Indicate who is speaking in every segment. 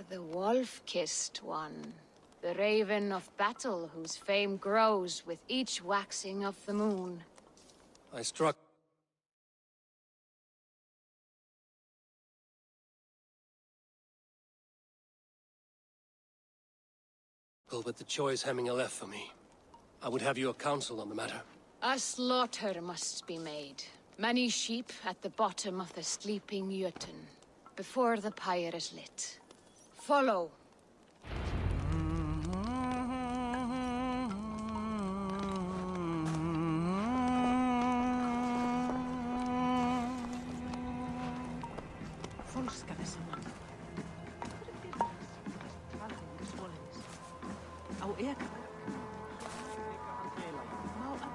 Speaker 1: the wolf-kissed one. The raven of battle whose fame grows with each waxing of the moon.
Speaker 2: I struck with the choice Hemming left for me. I would have your counsel on the matter.
Speaker 1: A slaughter must be made. Many sheep at the bottom of the sleeping Jötun, before the pyre is lit. Follow.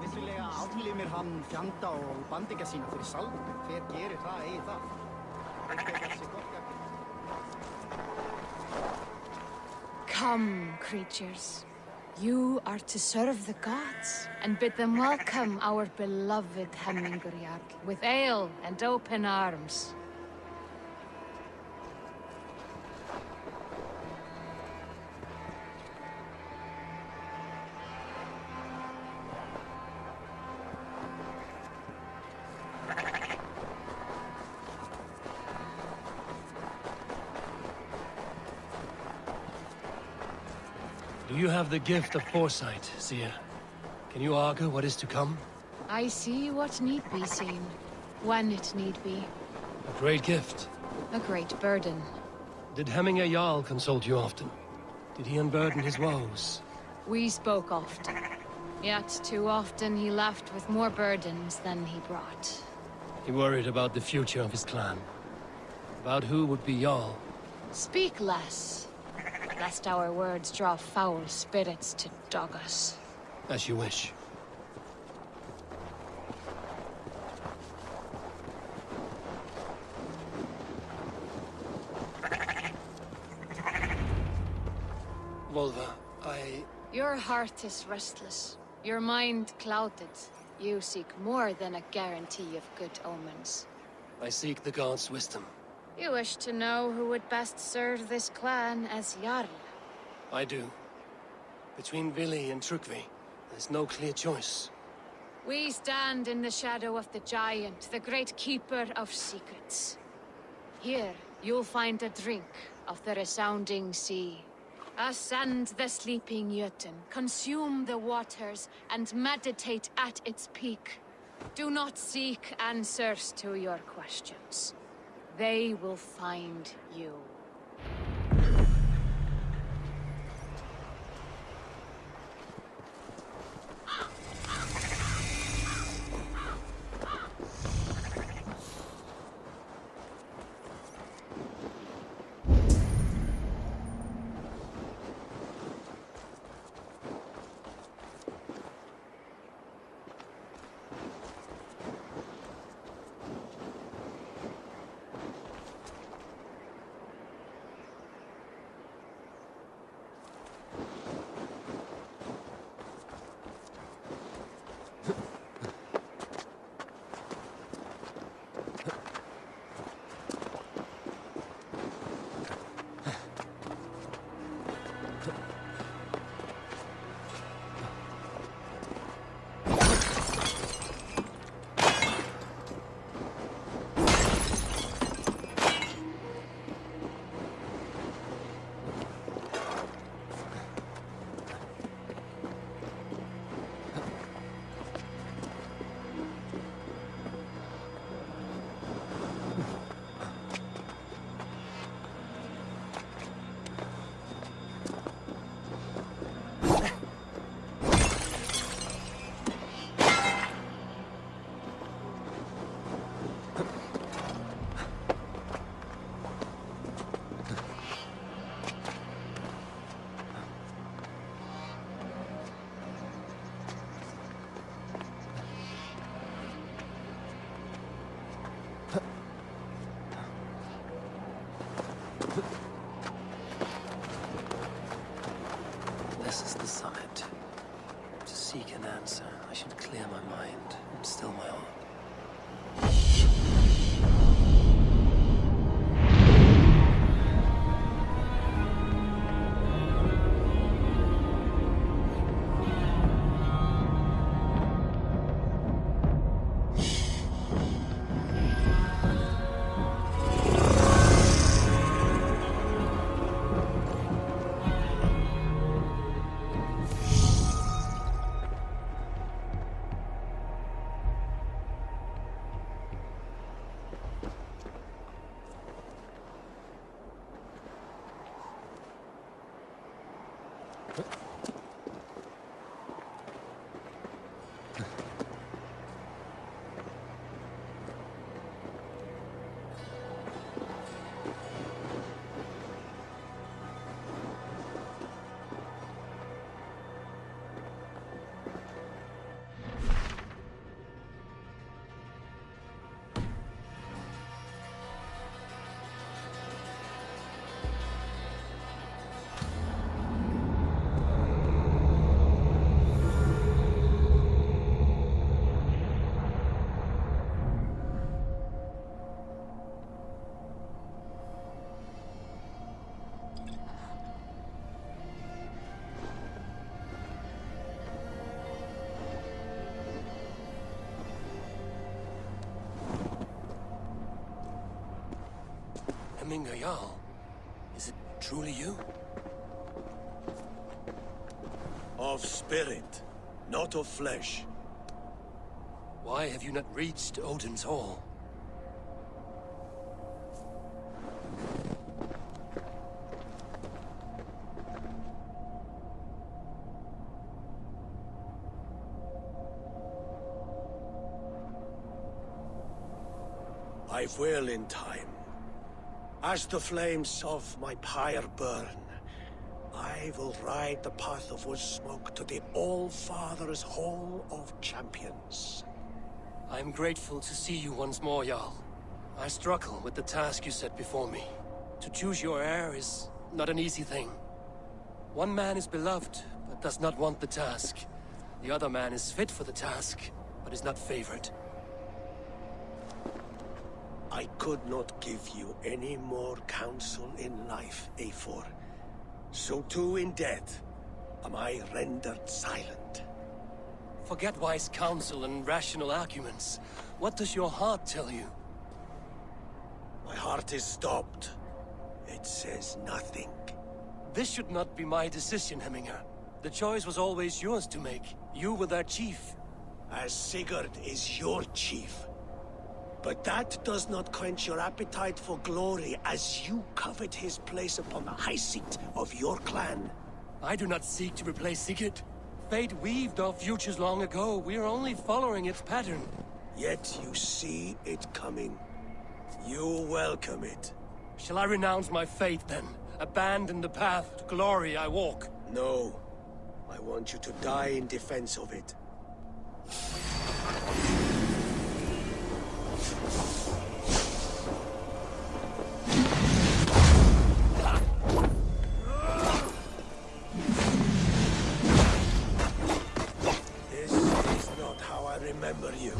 Speaker 3: Vissulega aflimir hann fjanda og bandingja sína fyrir saldu. Hver gerir það, eigi það?
Speaker 1: Come, creatures. You are to serve the gods, and bid them welcome our beloved Hemmingur with ale and open arms.
Speaker 2: Do you have the gift of foresight, Seer? Can you argue what is to come?
Speaker 1: I see what need be seen, when it need be.
Speaker 2: A great gift.
Speaker 1: A great burden.
Speaker 2: Did Hemminger Jarl consult you often? Did he unburden his woes?
Speaker 1: We spoke often. Yet too often he left with more burdens than he brought.
Speaker 2: He worried about the future of his clan. About who would be Jarl.
Speaker 1: Speak less, lest our words draw foul spirits to dog us.
Speaker 2: As you wish. Volva,
Speaker 1: Your heart is restless. Your mind clouded. You seek more than a guarantee of good omens.
Speaker 2: I seek the gods' wisdom.
Speaker 1: You wish to know who would best serve this clan as Jarl.
Speaker 2: I do. Between Vili and Trukvi, there's no clear choice.
Speaker 1: We stand in the shadow of the giant, the great keeper of secrets. Here, you'll find a drink of the resounding sea. Ascend the sleeping Jötun, consume the waters, and meditate at its peak. Do not seek answers to your questions. They will find you.
Speaker 2: Hemminger Jarl. Is it truly you?
Speaker 4: Of spirit, not of flesh.
Speaker 2: Why have you not reached Odin's Hall?
Speaker 4: I will in time. As the flames of my pyre burn, I will ride the path of wood smoke to the All-Father's Hall of Champions.
Speaker 2: I'm grateful to see you once more, Jarl. I struggle with the task you set before me. To choose your heir is not an easy thing. One man is beloved, but does not want the task. The other man is fit for the task, but is not favored.
Speaker 4: I could not give you any more counsel in life, Eivor. So too in death am I rendered silent.
Speaker 2: Forget wise counsel and rational arguments. What does your heart tell you?
Speaker 4: My heart is stopped. It says nothing.
Speaker 2: This should not be my decision, Hemminger. The choice was always yours to make. You were their chief.
Speaker 4: As Sigurd is your chief. But that does not quench your appetite for glory as you covet his place upon the high seat of your clan.
Speaker 2: I do not seek to replace Sigurd. Fate weaved our futures long ago. We are only following its pattern.
Speaker 4: Yet you see it coming. You welcome it.
Speaker 2: Shall I renounce my faith then? Abandon the path to glory I walk?
Speaker 4: No. I want you to die in defense of it. This is not how I remember you.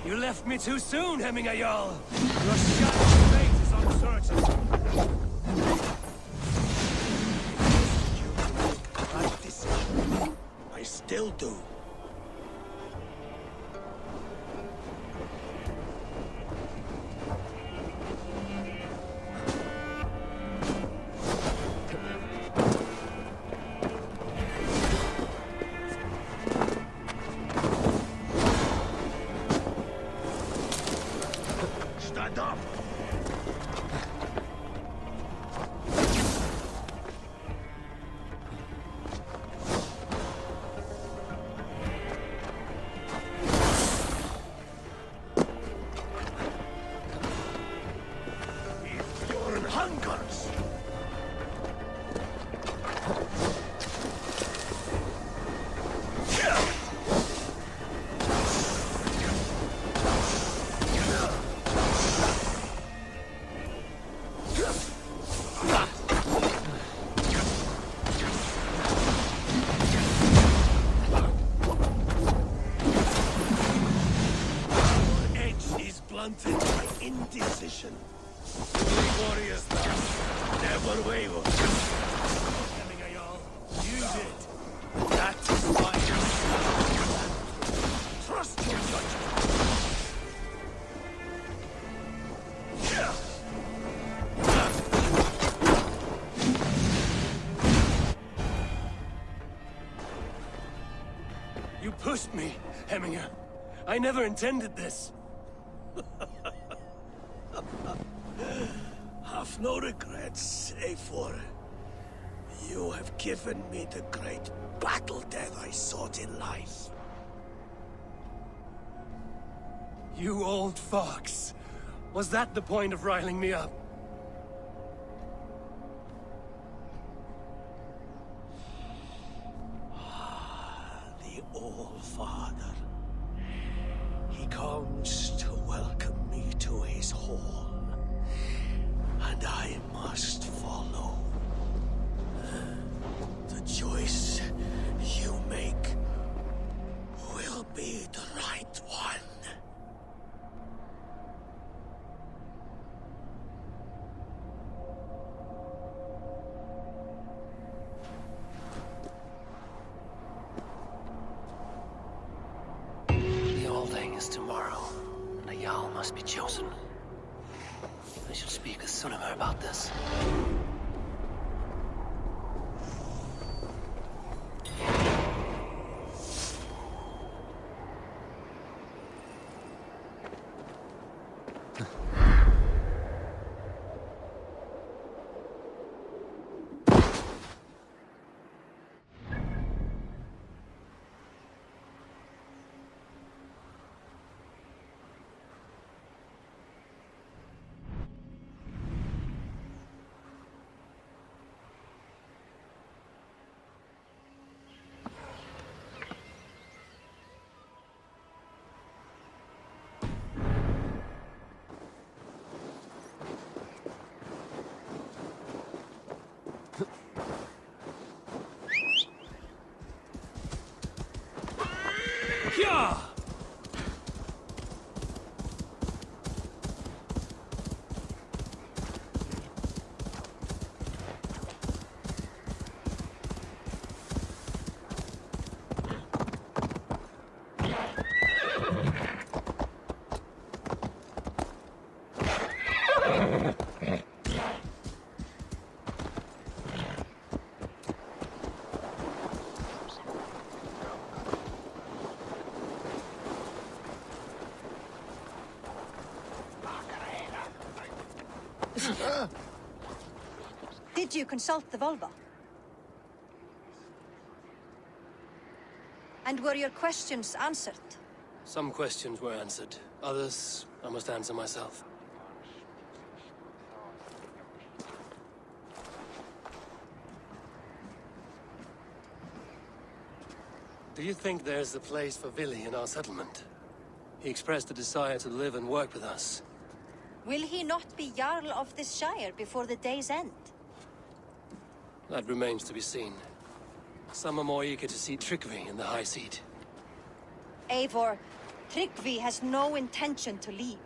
Speaker 2: You left me too soon, Hemminger Jarl. Your shattered fate is uncertain.
Speaker 4: Right decision. I still do. Stand up! If you're hungers! Blunted by indecision. Only warriors thus never waver.
Speaker 2: Hemminger Jarl, you did.
Speaker 4: That is why trust your judgment.
Speaker 2: You pushed me, Hemminger. I never intended this.
Speaker 4: Have no regrets, Eivor. You have given me the great battle death I sought in life.
Speaker 2: You old fox. Was that the point of riling me up?
Speaker 4: The All-Father. He comes to welcome me to his hall. And I must follow. The choice you make will be the right one.
Speaker 2: The All-Thing is tomorrow, and a Jarl must be chosen. I should speak with Sunnema about this. Yeah!
Speaker 5: Did you consult the Volva? And were your questions answered?
Speaker 2: Some questions were answered. Others, I must answer myself. Do you think there's a place for Vili in our settlement? He expressed a desire to live and work with us.
Speaker 5: Will he not be Jarl of this Shire before the day's end?
Speaker 2: That remains to be seen. Some are more eager to see Tryggvi in the high seat.
Speaker 5: Eivor, Tryggvi has no intention to lead.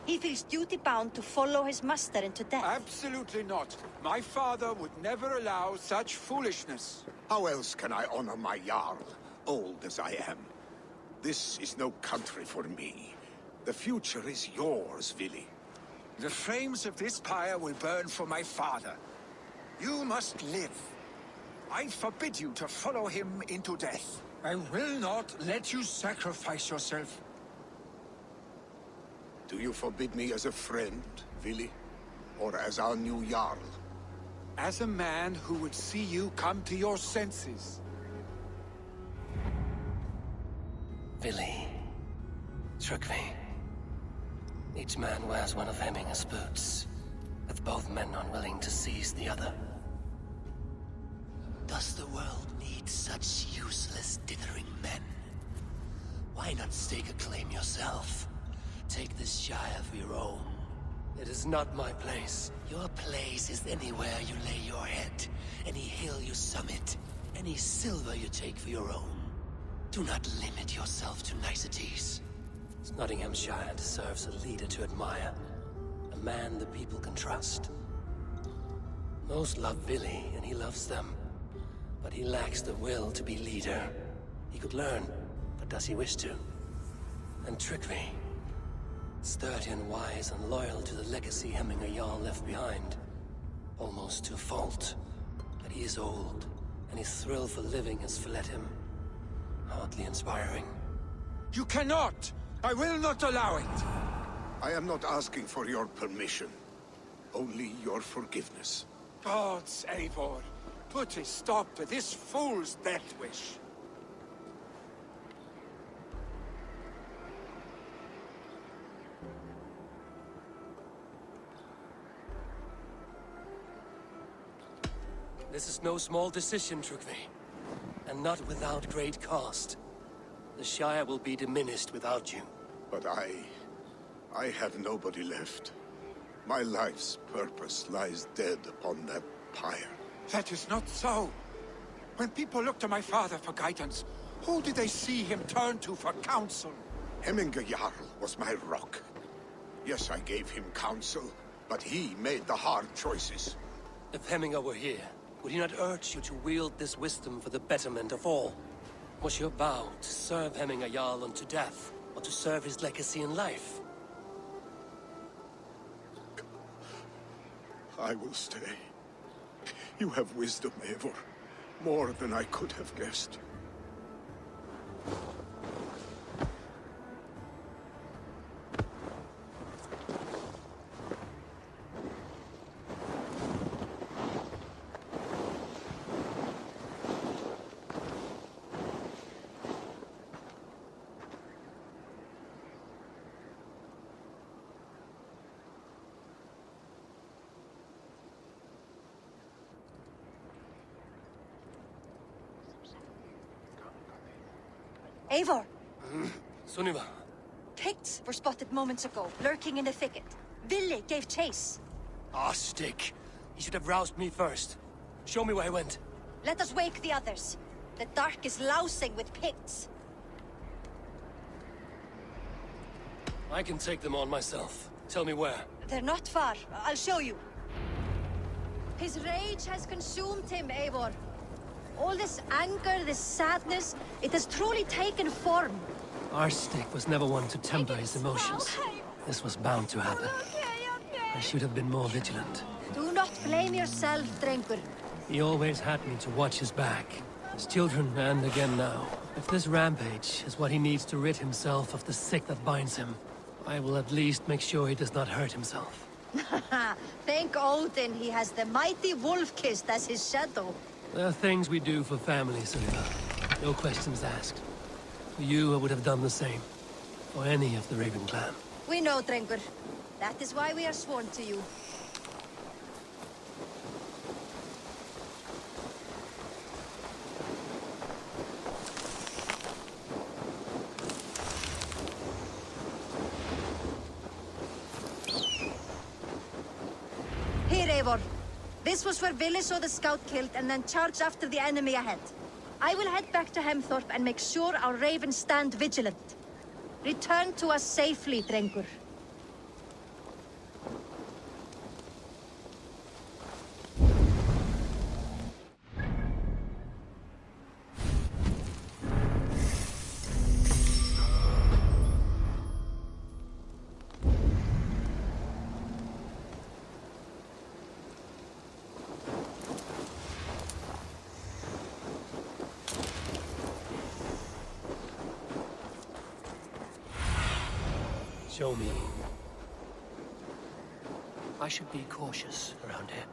Speaker 5: He feels duty-bound to follow his master into death.
Speaker 6: Absolutely not. My father would never allow such foolishness.
Speaker 7: How else can I honor my Jarl, old as I am? This is no country for me. The future is yours, Vili.
Speaker 6: The flames of this pyre will burn for my father. You must live. I forbid you to follow him into death. I will not let you sacrifice yourself.
Speaker 7: Do you forbid me as a friend, Vili? Or as our new Jarl?
Speaker 6: As a man who would see you come to your senses.
Speaker 2: Vili. Tryggvi. Each man wears one of Hemminger's boots, with both men unwilling to seize the other.
Speaker 4: Does the world need such useless, dithering men? Why not stake a claim yourself? Take this Shire for your own.
Speaker 2: It is not my place.
Speaker 4: Your place is anywhere you lay your head, any hill you summit, any silver you take for your own. Do not limit yourself to niceties.
Speaker 2: Nottinghamshire deserves a leader to admire. A man the people can trust. Most love Vili, and he loves them. But he lacks the will to be leader. He could learn, but does he wish to? And Tryggvi. Sturdy and wise and loyal to the legacy Hemminger Jarl left behind. Almost to a fault. But he is old, and his thrill for living has fled him. Hardly inspiring.
Speaker 6: You cannot! I will not allow it!
Speaker 7: I am not asking for your permission. Only your forgiveness.
Speaker 6: Gods, Eivor, put a stop to this fool's death wish.
Speaker 2: This is no small decision, Trugvi. And not without great cost. The Shire will be diminished without you.
Speaker 7: But I have nobody left. My life's purpose lies dead upon that pyre.
Speaker 6: That is not so. When people look to my father for guidance, who do they see him turn to for counsel?
Speaker 7: Hemminga Jarl was my rock. Yes, I gave him counsel, but he made the hard choices.
Speaker 2: If Hemminga were here, would he not urge you to wield this wisdom for the betterment of all? Was your vow to serve Hemminga Jarl unto death, or to serve his legacy in life?
Speaker 7: I will stay. You have wisdom, Eivor. More than I could have guessed.
Speaker 5: Eivor,
Speaker 2: Sunniva.
Speaker 5: Picts were spotted moments ago, lurking in the thicket. Ville gave chase.
Speaker 2: Ah, stick. He should have roused me first. Show me where he went.
Speaker 5: Let us wake the others. The dark is lousing with Picts.
Speaker 2: I can take them on myself. Tell me where.
Speaker 5: They're not far. I'll show you. His rage has consumed him, Eivor. All this anger, this sadness, it has truly taken form.
Speaker 2: Arstic was never one to temper his emotions. This was bound to happen. I should have been more vigilant.
Speaker 5: Do not blame yourself, Drengur.
Speaker 2: He always had me to watch his back. His children, and again now. If this rampage is what he needs to rid himself of the sick that binds him, I will at least make sure he does not hurt himself.
Speaker 5: Thank Odin he has the mighty Wolf-Kissed as his shadow.
Speaker 2: There are things we do for family, Sunniva. No questions asked. For you, I would have done the same. For any of the Raven clan.
Speaker 5: We know, Drengur. That is why we are sworn to you. Here, Eivor. This was where Ville saw the scout killed and then charged after the enemy ahead. I will head back to Hemthorpe and make sure our ravens stand vigilant. Return to us safely, Drengur.
Speaker 2: Show me. I should be cautious around here.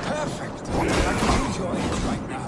Speaker 6: Perfect! I can use your aid right now.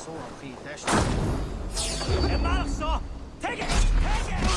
Speaker 3: så skit tästä.
Speaker 8: Take it! Take it!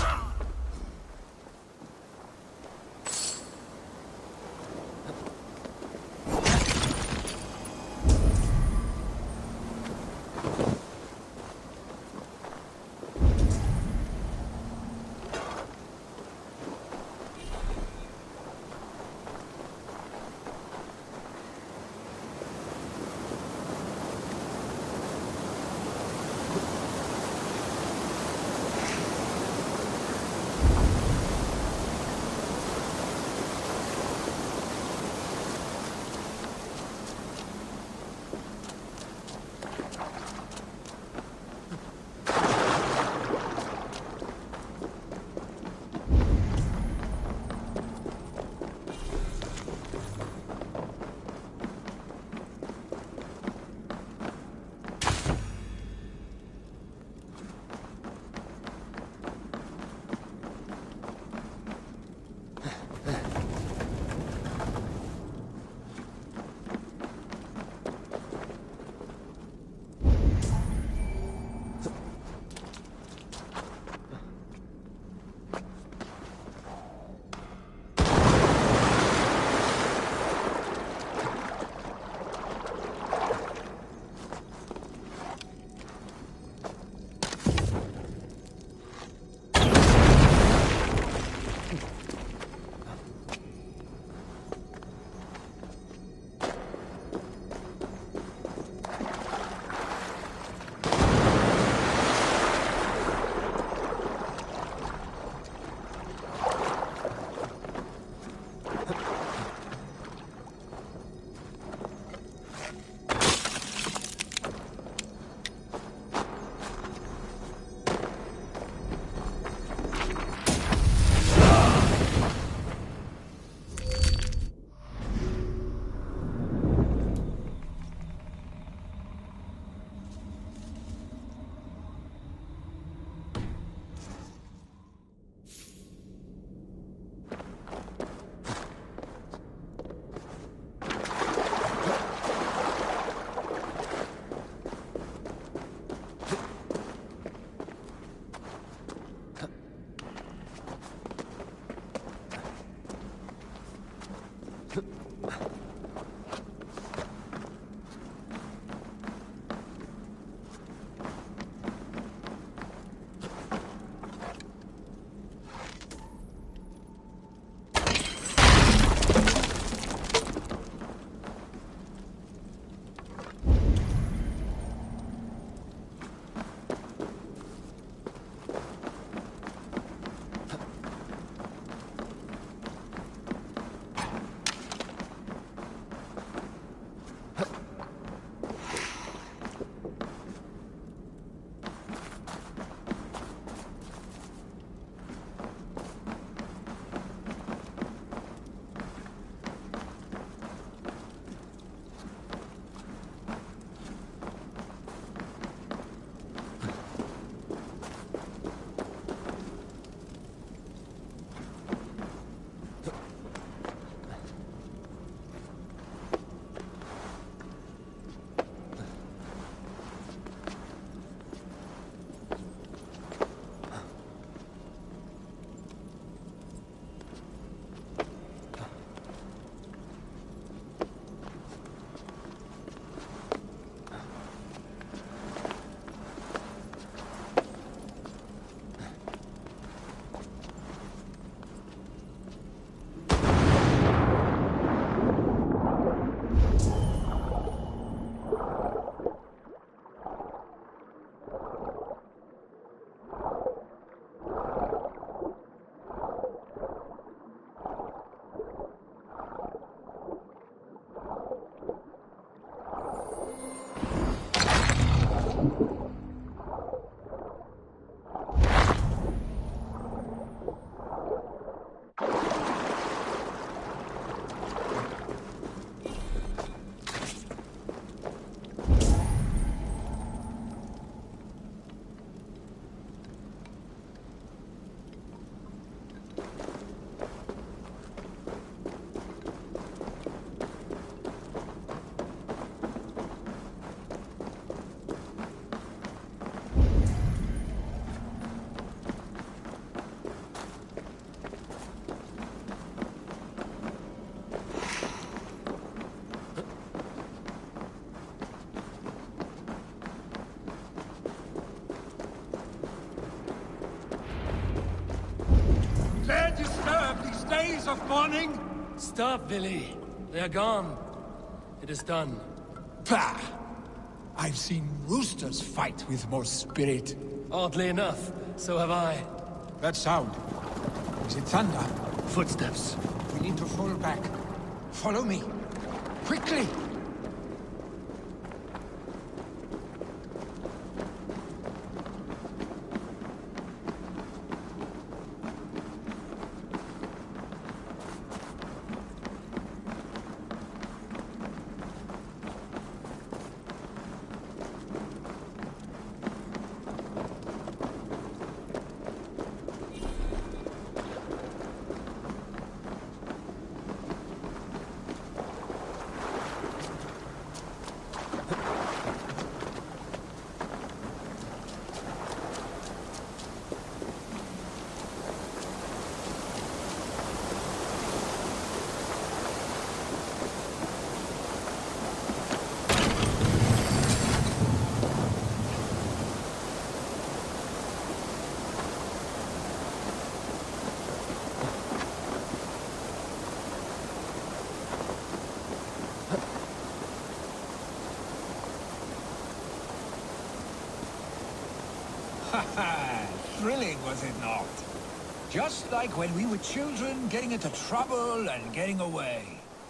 Speaker 6: days of mourning?
Speaker 2: Stop, Billy. They're gone. It is done.
Speaker 6: Pah! I've seen roosters fight with more spirit.
Speaker 2: Oddly enough, so have I.
Speaker 6: That sound. Is it thunder?
Speaker 2: Footsteps.
Speaker 6: We need to fall back. Follow me. Quickly! Thrilling, was it not? Just like when we were children, getting into trouble and getting away.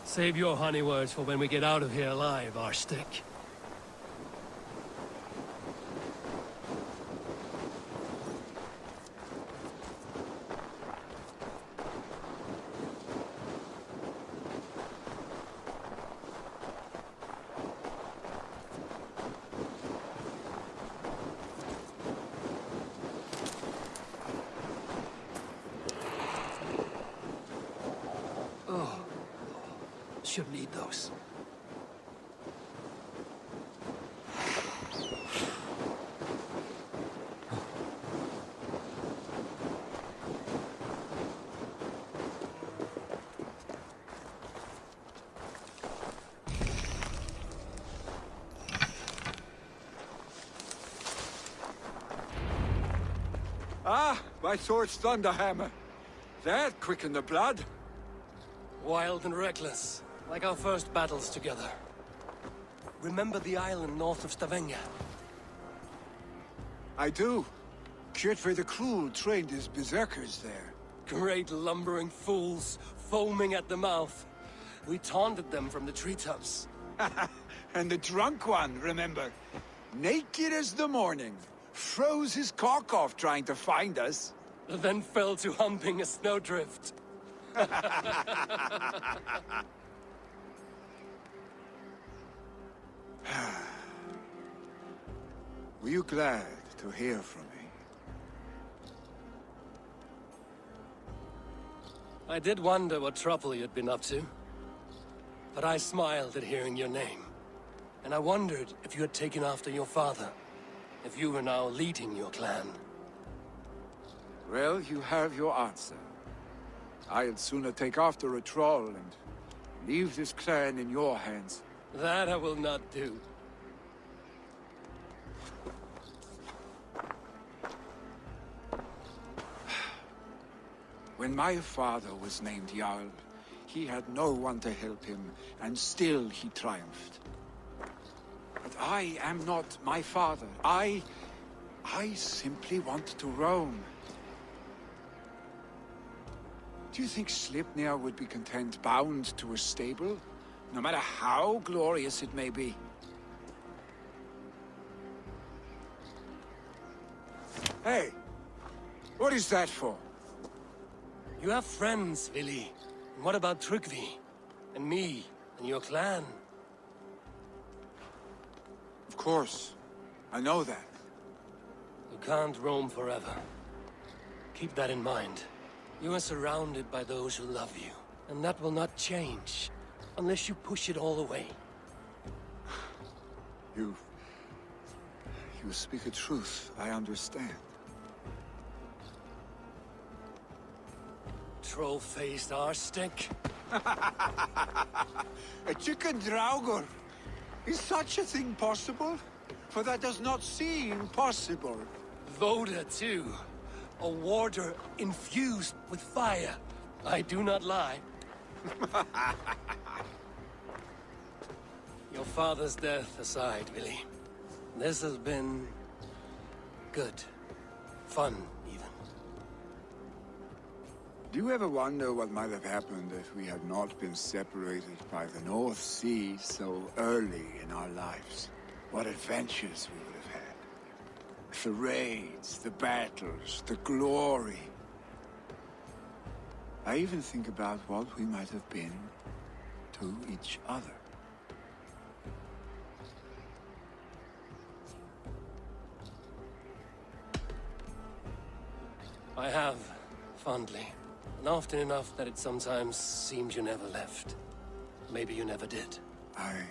Speaker 2: Save your honey words for when we get out of here alive, Arstick. Should need those.
Speaker 6: Ah, my sword's thunderhammer. That quickened the blood.
Speaker 2: Wild and reckless, like our first battles together. Remember the island north of Stavanger?
Speaker 6: I do. Kjotve the Cruel trained his berserkers there.
Speaker 2: Great lumbering fools, foaming at the mouth. We taunted them from the treetops.
Speaker 6: And the drunk one, remember? Naked as the morning. Froze his cock off trying to find us.
Speaker 2: Then fell to humping a snowdrift.
Speaker 6: Were you glad to hear from me?
Speaker 2: I did wonder what trouble you'd been up to. But I smiled at hearing your name. And I wondered if you had taken after your father. If you were now leading your clan.
Speaker 6: Well, you have your answer. I'd sooner take after a troll and leave this clan in your hands.
Speaker 2: That I will not do.
Speaker 6: When my father was named Jarl, he had no one to help him, and still he triumphed. But I am not my father. I simply want to roam. Do you think Sleipnir would be content bound to a stable? No matter how glorious it may be? Hey! What is that for?
Speaker 2: You have friends, Vili. And what about Tryggvi? And me? And your clan?
Speaker 6: Of course. I know that.
Speaker 2: You can't roam forever. Keep that in mind. You are surrounded by those who love you. And that will not change. Unless you push it all away.
Speaker 6: You speak a truth, I understand.
Speaker 2: Troll-faced arstick.
Speaker 6: A chicken draugr! Is such a thing possible? For that does not seem possible.
Speaker 2: Voda, too. A warder infused with fire. I do not lie. Your father's death aside, Willy. This has been... good. Fun, even.
Speaker 6: Do you ever wonder what might have happened if we had not been separated by the North Sea so early in our lives? What adventures we would have had. The raids, the battles, the glory. I even think about what we might have been to each other.
Speaker 2: I have, fondly. And often enough that it sometimes seems you never left. Maybe you never did.
Speaker 6: I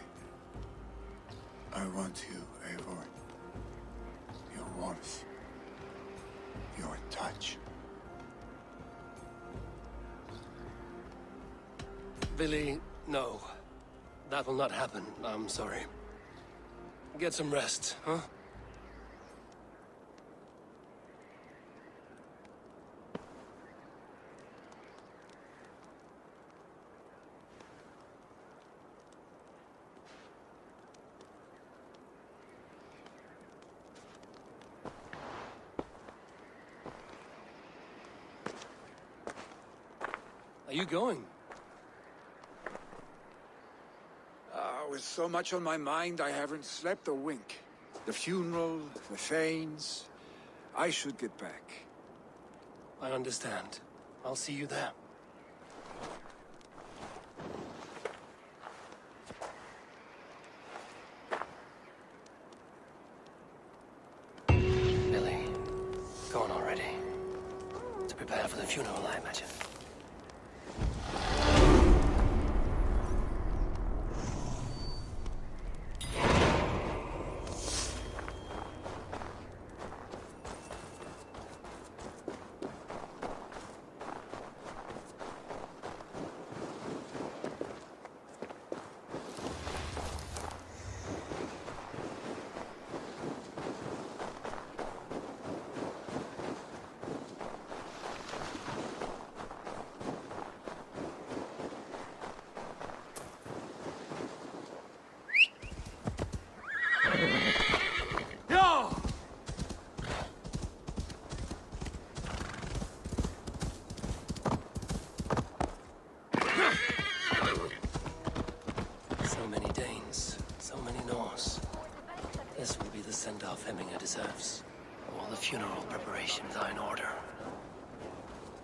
Speaker 6: want you, Eivor. Your warmth. Your touch.
Speaker 2: Billy, no. That will not happen. I'm sorry. Get some rest, huh? Are you going?
Speaker 6: With so much on my mind, I haven't slept a wink. The funeral, the Thanes... I should get back.
Speaker 2: I understand. I'll see you there. Billy, go on already. To prepare for the funeral, I imagine. Send-off Hemminger deserves. All the funeral preparations are in order.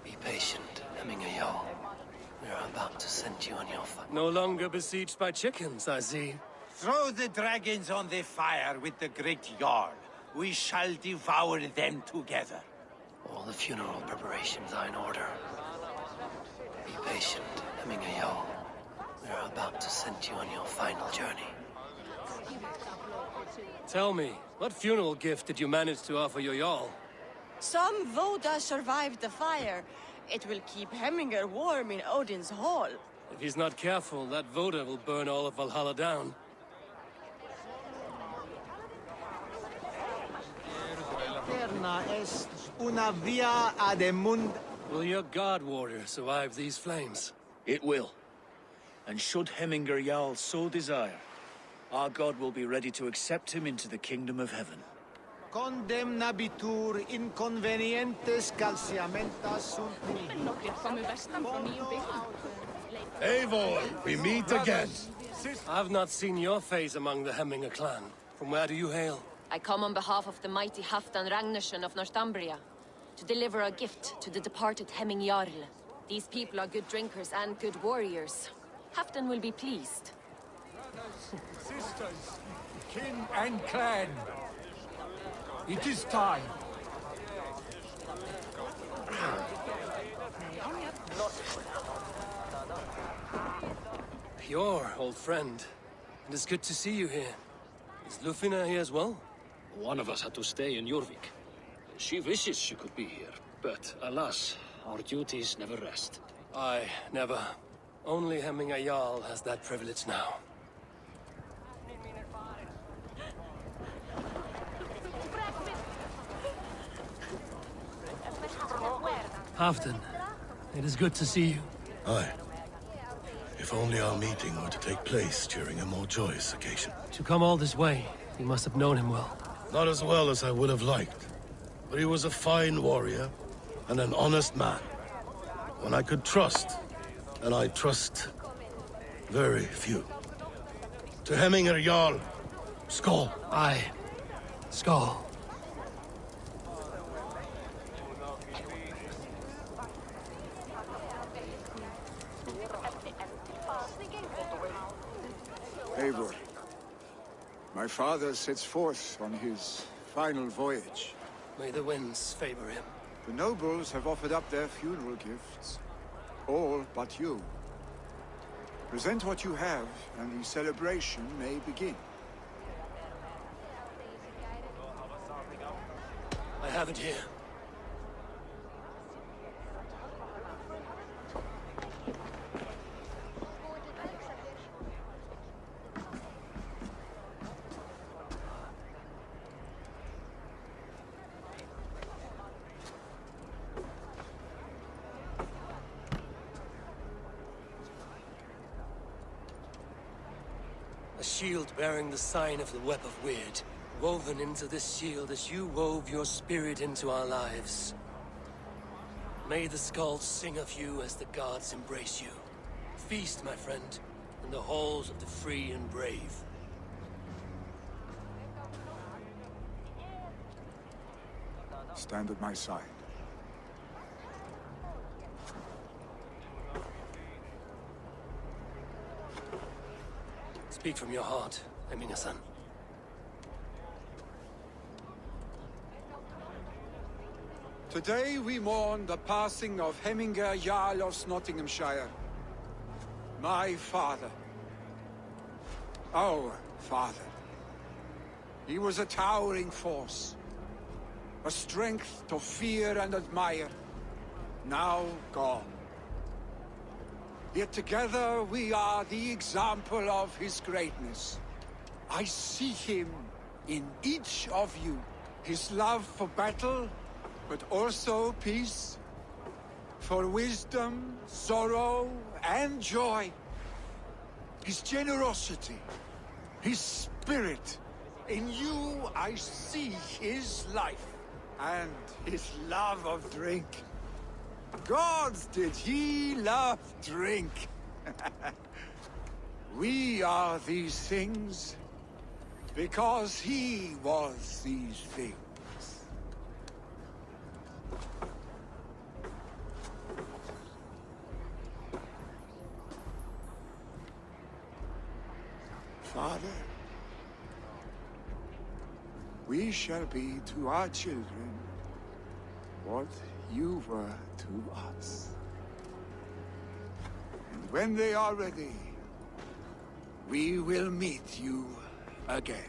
Speaker 2: Be patient, Hemminger Jarl. We are about to send you on your fight. No longer besieged by chickens, I see.
Speaker 8: Throw the dragons on the fire with the great Jarl. We shall devour them together.
Speaker 2: All the funeral preparations are in order. Be patient, Hemminger Jarl. We are about to send you on your final journey. Tell me, what funeral gift did you manage to offer your Jarl?
Speaker 9: Some Voda survived the fire. It will keep Hemminger warm in Odin's hall.
Speaker 2: If he's not careful, that Voda will burn all of Valhalla down.
Speaker 3: Eterna est una via ad emund.
Speaker 2: Will your god warrior survive these flames?
Speaker 10: It will. And should Hemminger Jarl so desire, our god will be ready to accept him into the kingdom of heaven.
Speaker 3: Condemnabitur inconvenientes calciamentas sunt
Speaker 4: Eivor, we meet again.
Speaker 2: I've not seen your face among the Hemminger clan. From where do you hail?
Speaker 11: I come on behalf of the mighty Halfdan Ragnarsson of Northumbria to deliver a gift to the departed Hemming Jarl. These people are good drinkers and good warriors. Halfdan will be pleased.
Speaker 6: Sisters, kin and clan. It is time.
Speaker 2: Your old friend. And it's good to see you here. Is Lufina here as well?
Speaker 10: One of us had to stay in Jorvik. She wishes she could be here, but alas, our duties never rest.
Speaker 2: Aye, never. Only Hemminger Jarl has that privilege now. Halfdan, It is good to see you.
Speaker 12: Aye. If only our meeting were to take place during a more joyous occasion.
Speaker 2: To come all this way, you must have known him well.
Speaker 12: Not as well as I would have liked, but he was a fine warrior and an honest man. One I could trust, and I trust very few. To Hemminger Jarl, Skål.
Speaker 2: Aye. Skål.
Speaker 6: Eivor, my father sets forth on his final voyage.
Speaker 2: May the winds favor him.
Speaker 6: The nobles have offered up their funeral gifts. All but you. Present what you have, and the celebration may begin.
Speaker 2: I have it here. A shield bearing the sign of the Web of Weird. Woven into this shield as you wove your spirit into our lives. May the skulls sing of you as the gods embrace you. Feast, my friend, in the halls of the free and brave.
Speaker 6: Stand at my side.
Speaker 2: Speak from your heart, Hemminger-san.
Speaker 6: Today we mourn the passing of Hemminger Jarl of Nottinghamshire. My father. Our father. He was a towering force. A strength to fear and admire. Now gone. Yet together we are the example of his greatness. I see him in each of you. His love for battle, but also peace. For wisdom, sorrow, and joy. His generosity, his spirit. In you I see his life, and his love of drink. Gods, did he love drink! We are these things because he was these things. Father, we shall be to our children what you were to us. And when they are ready, we will meet you again.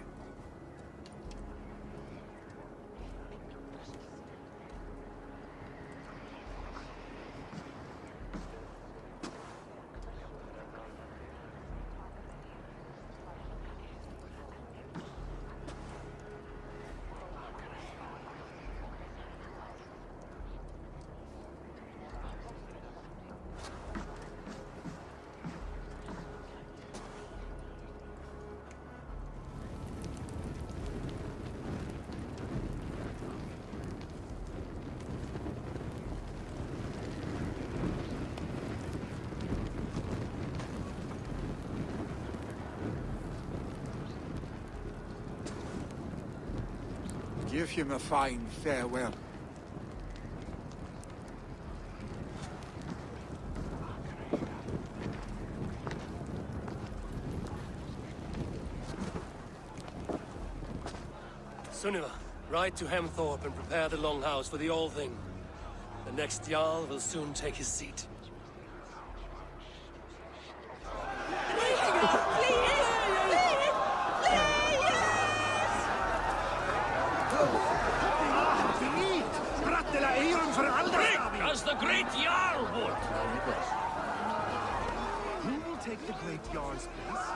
Speaker 6: Give him a fine farewell.
Speaker 2: Sunniva, ride to Hemthorpe and prepare the Longhouse for the All Thing. The next Jarl will soon take his seat.
Speaker 10: As the great Jarl would!
Speaker 3: Who will take the great Jarl's place?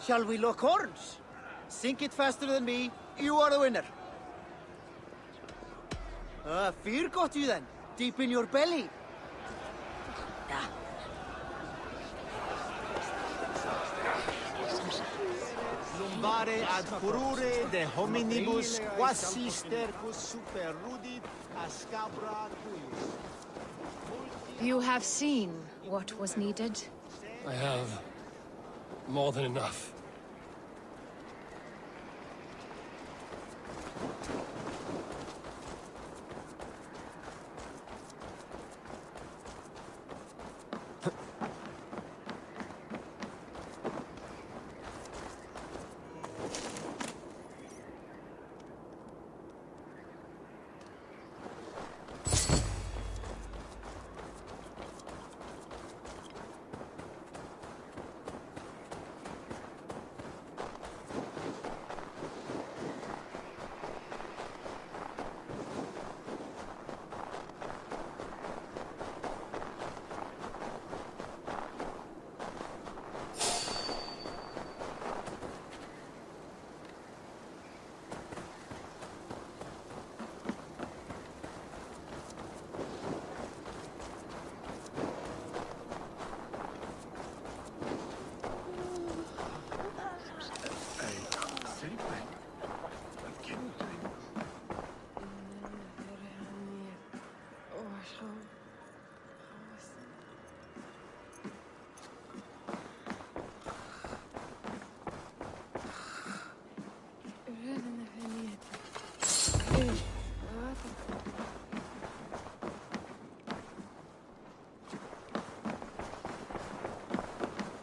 Speaker 13: Shall we lock horns?
Speaker 3: Sink it faster than me. You are the winner. Fear got you then. Deep in your belly. Lumbare ad furore de hominibus quasi stercus super rudit ascabra tuius.
Speaker 1: You have seen what was needed.
Speaker 2: I have more than enough.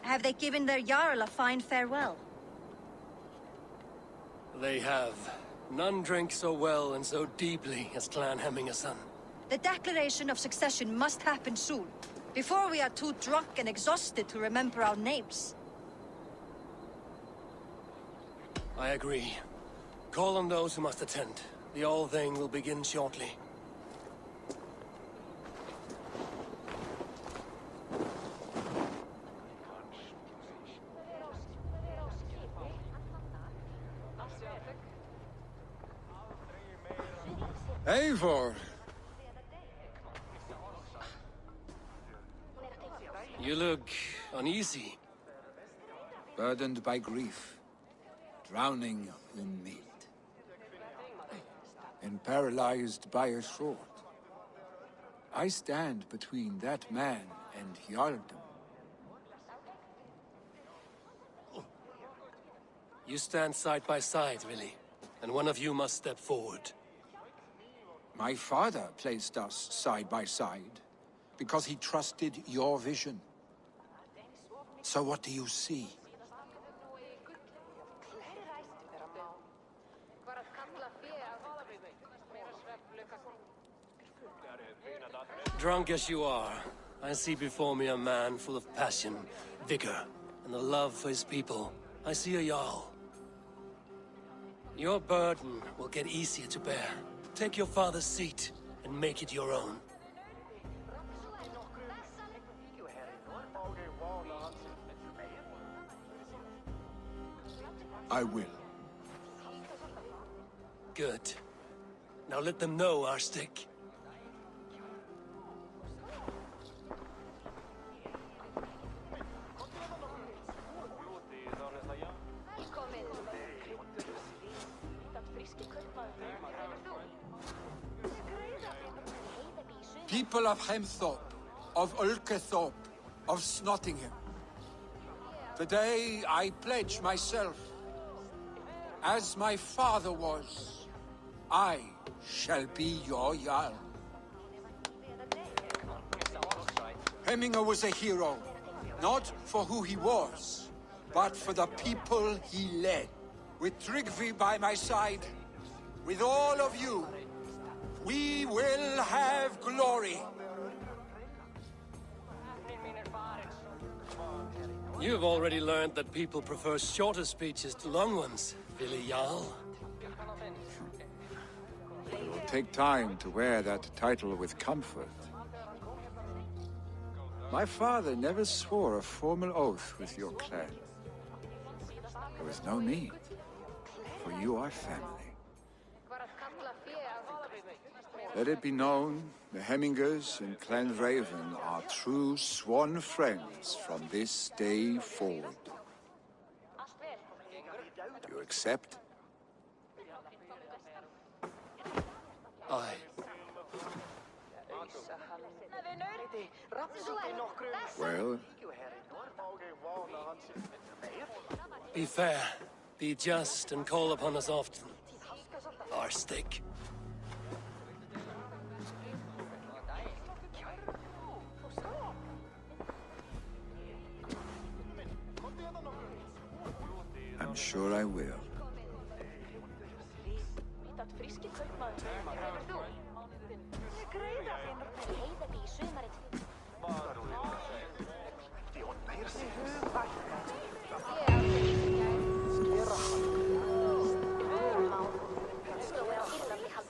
Speaker 5: Have they given their Jarl a fine farewell?
Speaker 2: They have. None drink so well and so deeply as Clan Hemmingerson.
Speaker 5: The declaration of succession must happen soon, before we are too drunk and exhausted to remember our names.
Speaker 2: I agree. Call on those who must attend. The All-Thing will begin shortly.
Speaker 6: Eivor!
Speaker 2: You look uneasy.
Speaker 6: Burdened by grief, drowning in mead, and paralyzed by a sword. I stand between that man and Jarldom.
Speaker 2: You stand side by side, really, and one of you must step forward.
Speaker 6: My father placed us side by side because he trusted your vision. So what do you see?
Speaker 2: Drunk as you are, I see before me a man full of passion, vigor, and a love for his people. I see a Jarl. Your burden will get easier to bear. Take your father's seat and make it your own.
Speaker 6: I will.
Speaker 2: Good. Now let them know our stick.
Speaker 6: People of Hemthorpe, of Ulkethorpe, of Snottingham. Today I pledge myself, as my father was, I shall be your Jarl. Hemminger was a hero, not for who he was, but for the people he led. With Tryggvi by my side, with all of you, we will have glory.
Speaker 2: You've already learned that people prefer shorter speeches to long ones, Billy Jarl.
Speaker 6: It will take time to wear that title with comfort. My father never swore a formal oath with your clan. There was no need. our family. Let it be known, the Hemmingers and Clan Raven are true sworn friends from this day forward. Do you accept?
Speaker 2: Aye.
Speaker 6: Well,
Speaker 2: Be fair, be just, and call upon us often. Our stick.
Speaker 6: I'm sure I will.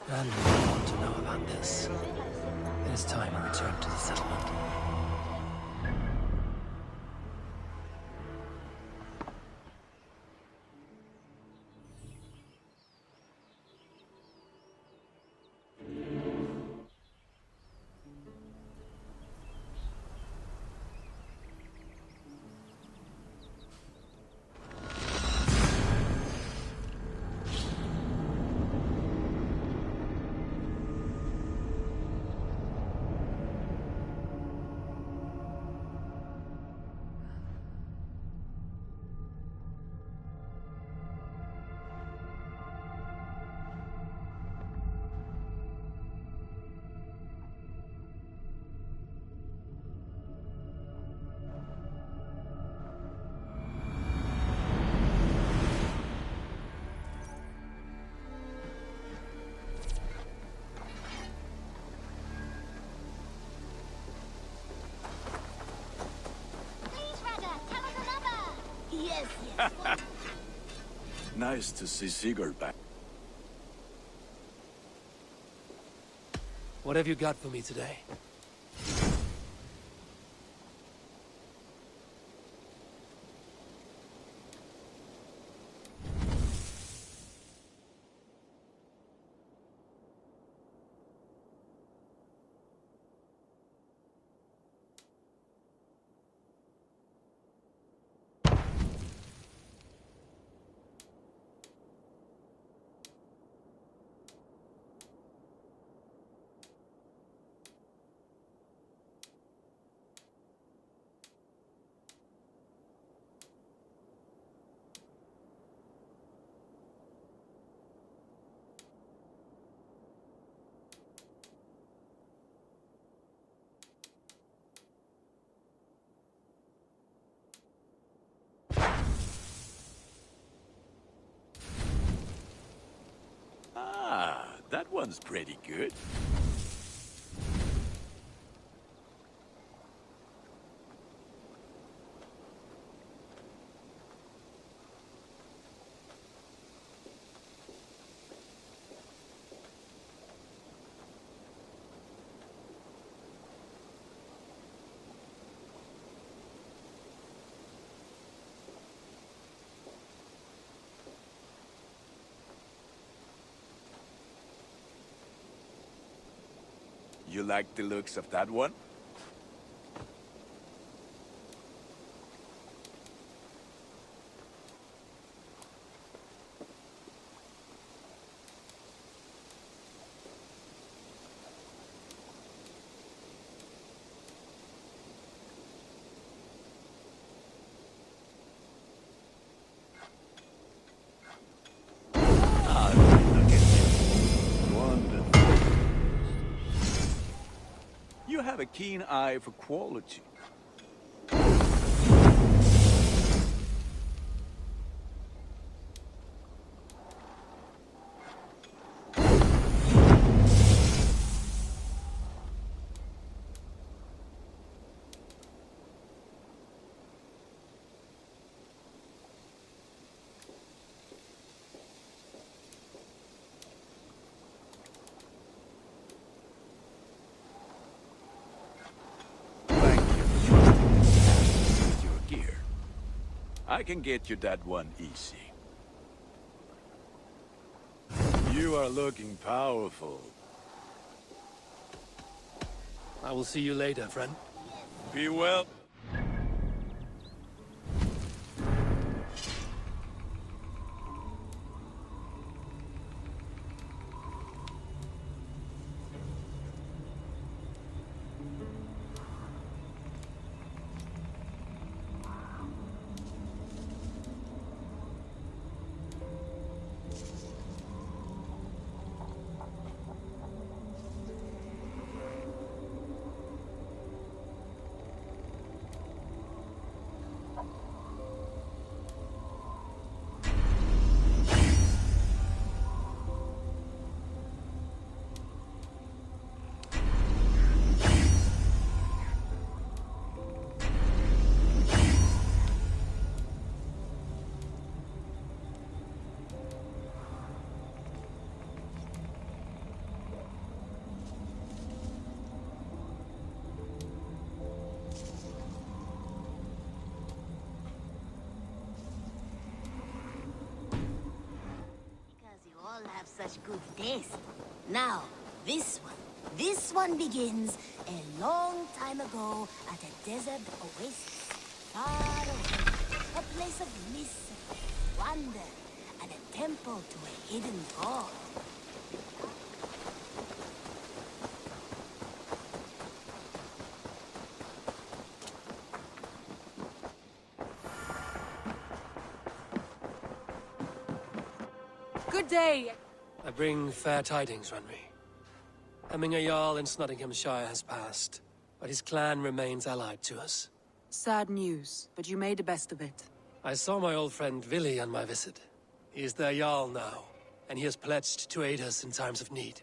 Speaker 2: And we want to know about this. It is time we return to the settlement.
Speaker 10: Nice to see Sigurd back.
Speaker 2: What have you got for me today?
Speaker 10: Ah, that one's pretty good. You like the looks of that one? Ah, look at you. Wonderful. You have a keen eye for quality. I can get you that one easy.
Speaker 13: are looking powerful.
Speaker 2: I will see you later, friend.
Speaker 13: Be well.
Speaker 14: Have such good taste. Now, this one begins a long time ago at a desert oasis, far away, a place of mystery, wonder, and a temple to a hidden god.
Speaker 1: Good day.
Speaker 2: I bring fair tidings, Renry. Hemminger Jarl in Nottinghamshire has passed, but his clan remains allied to us.
Speaker 15: Sad news, but you made the best of it.
Speaker 2: I saw my old friend Vili on my visit. He is their Jarl now, and he has pledged to aid us in times of need.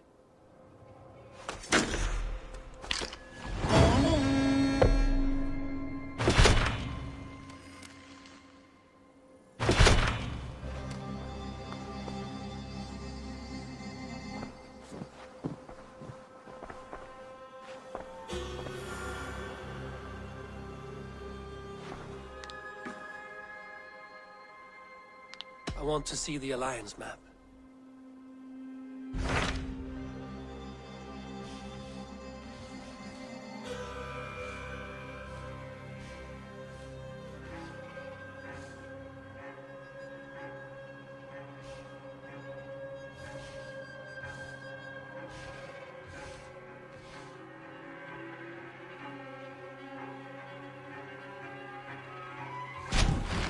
Speaker 2: I want to see the Alliance map.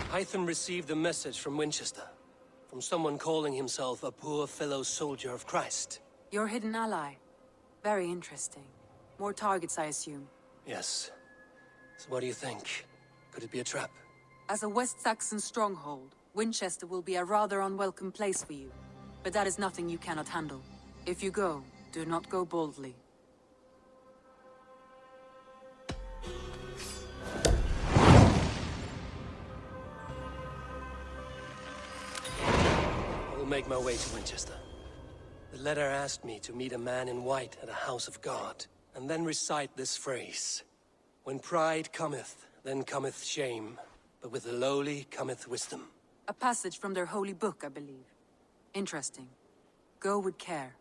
Speaker 2: Hytham received a message from Winchester. From someone calling himself a poor fellow soldier of Christ.
Speaker 15: Your hidden ally. Very interesting. More targets, I assume.
Speaker 2: Yes. So what do you think? Could it be a trap?
Speaker 15: As a West Saxon stronghold, Winchester will be a rather unwelcome place for you. But that is nothing you cannot handle. If you go, do not go boldly.
Speaker 2: I will make my way to Winchester. The letter asked me to meet a man in white at a house of God, and then recite this phrase. When pride cometh, then cometh shame, but with the lowly cometh wisdom.
Speaker 15: A passage from their holy book, I believe. Interesting. Go with care.